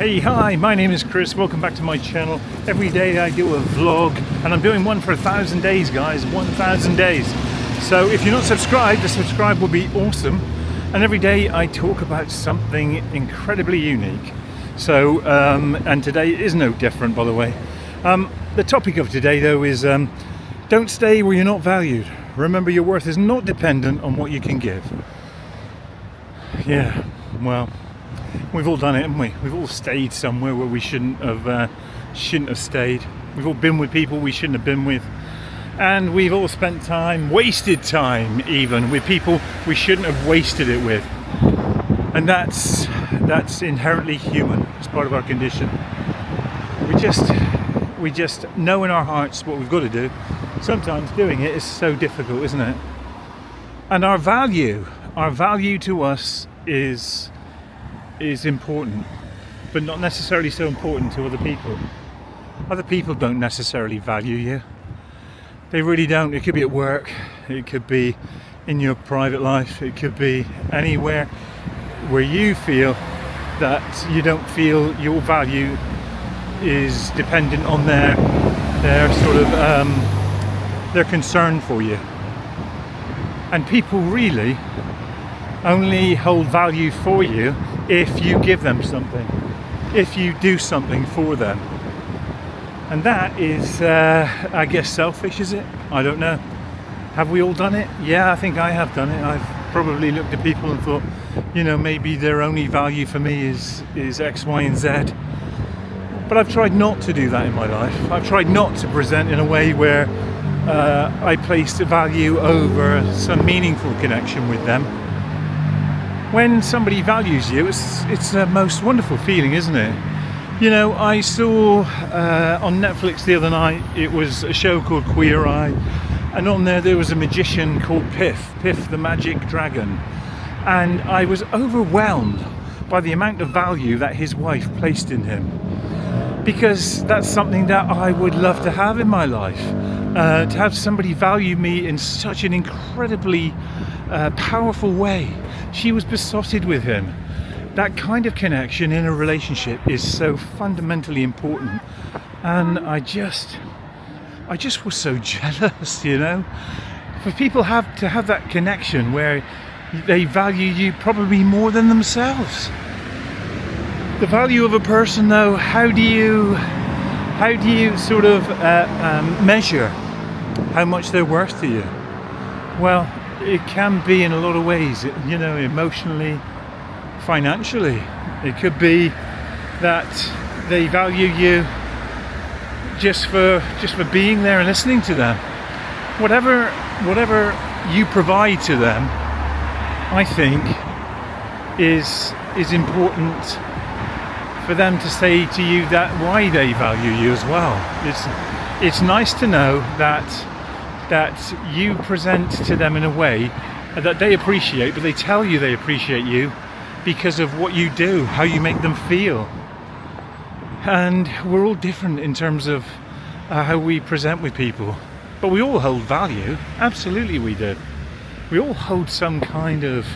Hey, hi, my name is Chris. Welcome back to my channel. Every day I do a vlog, and I'm doing one for 1,000 days, guys. 1,000 days. So if you're not subscribed, the subscribe will be awesome. And every day I talk about something incredibly unique. So, and today is no different, by the way. The topic of today, though, is don't stay where you're not valued. Remember, your worth is not dependent on what you can give. Yeah, well, we've all done it, haven't we? We've all stayed somewhere where we shouldn't have stayed. We've all been with people we shouldn't have been with, and we've all spent time, wasted time even, with people we shouldn't have wasted it with. And that's inherently human. It's part of our condition. We just know in our hearts what we've got to do. Sometimes doing it is so difficult, isn't it? And our value to us is important, but not necessarily so important to other people. Other people don't necessarily value you. They really don't. It could be at work, it could be in your private life, it could be anywhere where you feel that you don't feel your value is dependent on their sort of their concern for you. And people really only hold value for you if you give them something, if you do something for them. And that is, I guess, selfish, is it? I don't know. Have we all done it? Yeah, I think I have done it. I've probably looked at people and thought, you know, maybe their only value for me is X, Y, and Z. But I've tried not to do that in my life. I've tried not to present in a way where I placed value over some meaningful connection with them. When somebody values you, it's a most wonderful feeling, isn't it? You know, I saw on Netflix the other night, it was a show called Queer Eye, and on there was a magician called Piff the Magic Dragon, and I was overwhelmed by the amount of value that his wife placed in him, because that's something that I would love to have in my life, to have somebody value me in such an incredibly powerful way. She was besotted with him. That kind of connection in a relationship is so fundamentally important, and I just was so jealous, you know. For people have to have that connection where they value you probably more than themselves. The value of a person, though, how do you sort of measure how much they're worth to you? Well, it can be in a lot of ways, you know, emotionally, financially. It could be that they value you just for being there and listening to them. Whatever you provide to them, I think, is important for them to say to you that why they value you as well. It's nice to know that you present to them in a way that they appreciate, but they tell you they appreciate you because of what you do, how you make them feel. And we're all different in terms of how we present with people, but we all hold value. Absolutely we do. We all hold some kind of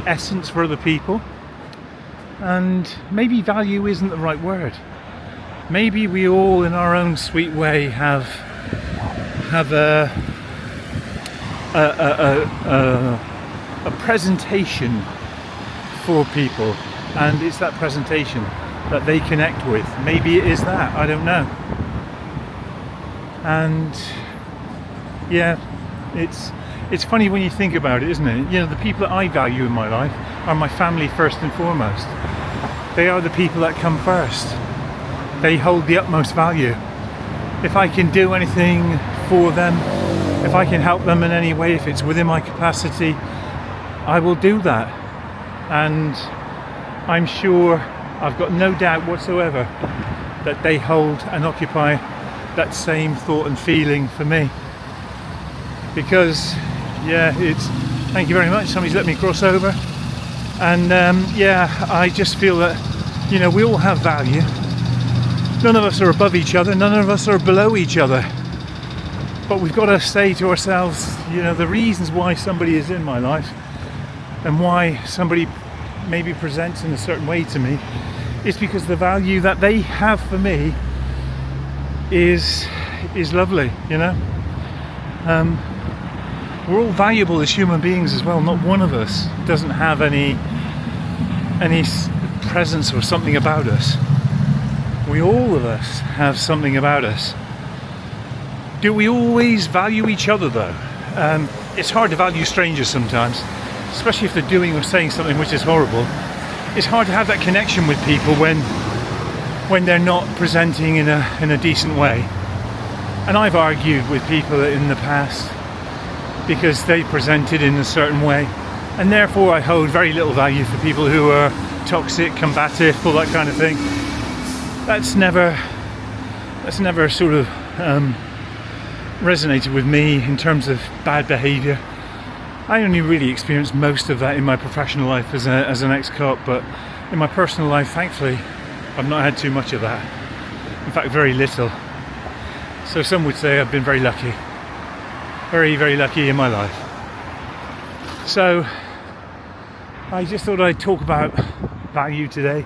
essence for other people, and maybe value isn't the right word. Maybe we all, in our own sweet way, have a presentation for people, and it's that presentation that they connect with. Maybe it is that, I don't know. And yeah, it's funny when you think about it, isn't it? You know, the people that I value in my life are my family first and foremost. They are the people that come first. They hold the utmost value. If I can do anything for them, if I can help them in any way, if it's within my capacity, I will do that. And I'm sure, I've got no doubt whatsoever, that they hold and occupy that same thought and feeling for me. Because, yeah, thank you very much, somebody's let me cross over. And I just feel that, you know, we all have value. None of us are above each other, none of us are below each other. But we've got to say to ourselves, you know, the reasons why somebody is in my life and why somebody maybe presents in a certain way to me, it's because the value that they have for me is lovely, you know. We're all valuable as human beings as well. Not one of us doesn't have any presence or something about us. All of us have something about us. Do we always value each other though? It's hard to value strangers sometimes, especially if they're doing or saying something which is horrible. It's hard to have that connection with people when they're not presenting in a decent way. And I've argued with people in the past because they presented in a certain way, and therefore I hold very little value for people who are toxic, combative, all that kind of thing. That's never sort of resonated with me in terms of bad behaviour. I only really experienced most of that in my professional life as an ex-cop, but in my personal life, thankfully, I've not had too much of that. In fact, very little. So some would say I've been very lucky. Very, very lucky in my life. So I just thought I'd talk about value today.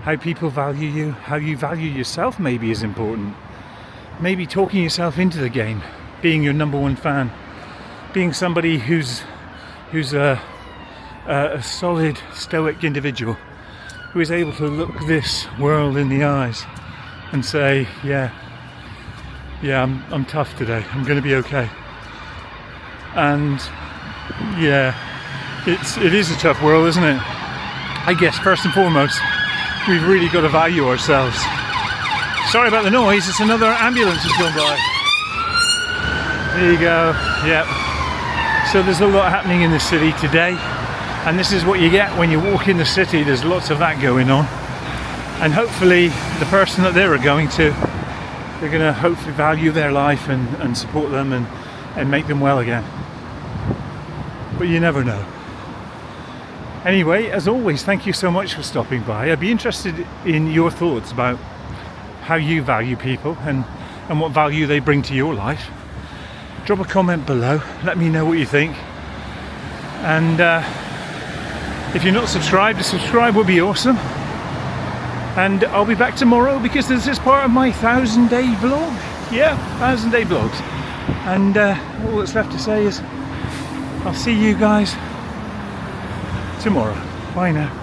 How people value you, how you value yourself maybe is important. Maybe talking yourself into the game, being your number one fan, being somebody who's a solid, stoic individual who is able to look this world in the eyes and say, yeah, I'm tough today. I'm going to be okay. And yeah, it is a tough world, isn't it? I guess first and foremost, we've really got to value ourselves. Sorry about the noise, it's another ambulance has gone by. There you go, yep. So there's a lot happening in the city today, and this is what you get when you walk in the city. There's lots of that going on, and hopefully the person that they're going to, they're going to hopefully value their life and support them and make them well again. But you never know. Anyway, as always, thank you so much for stopping by. I'd be interested in your thoughts about how you value people and what value they bring to your life. Drop a comment below, let me know what you think. And if you're not subscribed, to subscribe would be awesome. And I'll be back tomorrow because this is part of my 1000-day vlog. Yeah, 1000-day vlogs. And all that's left to say is I'll see you guys tomorrow. Bye now.